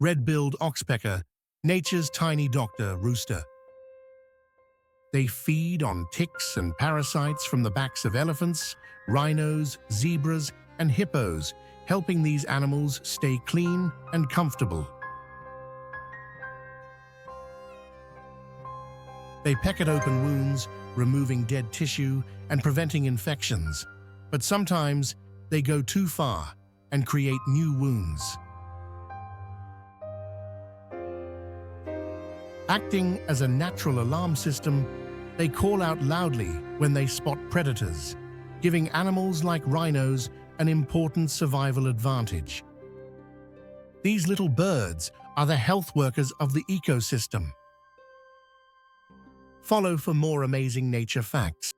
red-billed oxpecker, nature's tiny doctor rooster. They feed on ticks and parasites from the backs of elephants, rhinos, zebras, and hippos, helping these animals stay clean and comfortable. They peck at open wounds, removing dead tissue and preventing infections. But sometimes they go too far and create new wounds. Acting as a natural alarm system, they call out loudly when they spot predators, giving animals like rhinos an important survival advantage. These little birds are the health workers of the ecosystem. Follow for more amazing nature facts.